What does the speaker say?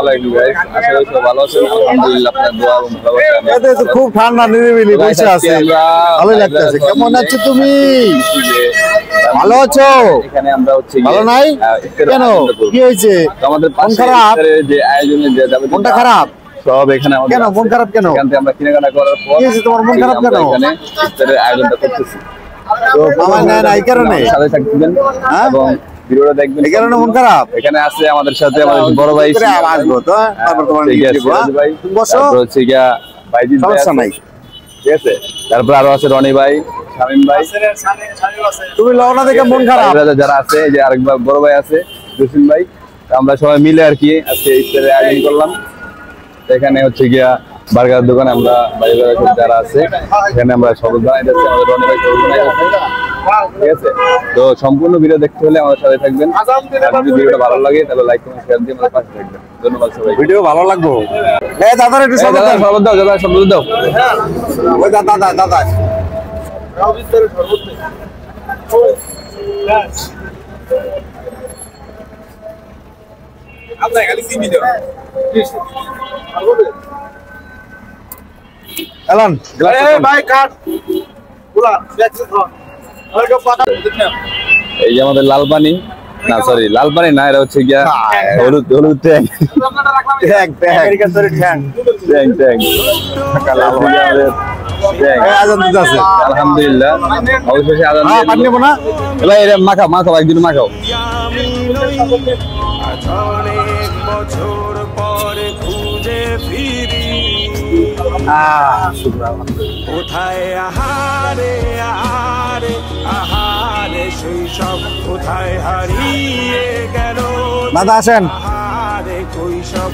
আলাইকুম গাইস, আশা করি সবাই ভালো আছেন। আলহামদুলিল্লাহ, আপনাদের দোয়া এবং ভালোবাসা। এটা তো খুব ঠান্ডা, নিরিবিলি বসে আছে, ভালো লাগতেছে। কেমন আছো তুমি? ভালো আছো? এখানে আমরা হচ্ছে ভালো নাই কেন? কি হয়েছে? আমাদের মন খারাপ? যে আয়োজনে যে যাবে, মনটা খারাপ সব এখানে আমাদের কেন? মন খারাপ কেন? এখান থেকে আমরা কেনাকাটা করার পর কি হয়েছে তোমার? মন খারাপ কেন? এখানে ইফতারের আয়োজনটা করতেছি। তো আমার না এই কারণে সাথে থাকবেন এবং ভিডিওটা দেখবেন। এই কারণে মন খারাপ? এখানে আছে আমাদের সাথে আমাদের বড় ভাই আসবো তো, তারপর তোমার ভাই, বসো, তারপর হচ্ছে গিয়া ভাইজি, সমস্যা নাই, ঠিক আছে। তারপর আরো আছে রনি ভাই, শামিম ভাই। তুমি লওনা দেখে মন খারাপ যারা আছে, যে আরেকবার বড় ভাই আছে জসিম ভাই। আমরা সবাই মিলে আর কি আজকে ইফতারের আয়োজন করলাম। এখানে হচ্ছে গিয়া বার্গার দোকানে আমরা ভাই যারা আছে এখানে আমরা সবুজ বানাই যাচ্ছি, আমাদের রনি ভাই সবুজ বানাই যাচ্ছে, ঠিক আছে। তো সম্পূর্ণ ভিডিও দেখতে হলে আমাদের সাথে থাকবেন। আর যদি ভিডিওটা ভালো লাগে তাহলে লাইক কমেন্ট শেয়ার দিয়ে আমাদের পাশে থাকবেন। ধন্যবাদ সবাই। ভিডিও ভালো লাগবে। এই দাদার একটু শরবত দাও, শরবত দাও, দাদা শরবত দাও। ওই দাদা দাদা আমরা খালি সিমি দাও। এলান এই ভাই কাট পুরা দেখছ তো? ওইটা পাতা দেখেন। এই যে আমাদের লাল পানি, না সরি লাল পানি না, এটা হচ্ছে গিয়া হলুদ হলুদ ট্যাং আমেরিকান তোর ঠ্যাং ট্যাং ট্যাং লাল পানি আমাদের ট্যাং। আজান দিতেছে আলহামদুলিল্লাহ, অবশেষে আজান দিয়ে পানি নেব না ভাই। এটা মাখাও মাখাও, একদিন মাখাও। অনেক বছর পরে খুঁজে ফিরি কোথায় আহারে আহারে আহারে সেই সব কোথায় হারিয়ে গেল দাদা আসেন। আহারে কই সব